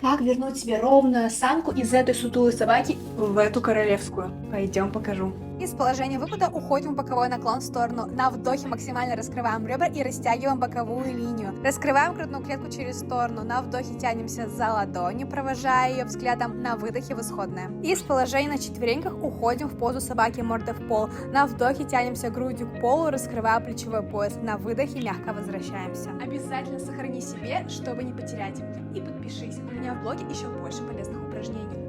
Как вернуть себе ровную осанку из этой сутулой собаки в эту королевскую? Пойдем покажу. Из положения выпада уходим в боковой наклон в сторону. На вдохе максимально раскрываем ребра и растягиваем боковую линию. Раскрываем грудную клетку через сторону. На вдохе тянемся за ладонью, провожая ее взглядом. На выдохе в исходное. Из положения на четвереньках уходим в позу собаки мордой в пол. На вдохе тянемся грудью к полу, раскрывая плечевой пояс. На выдохе мягко возвращаемся. Обязательно сохрани себе, чтобы не потерять. И подпишись. У меня в блоге еще больше полезных упражнений.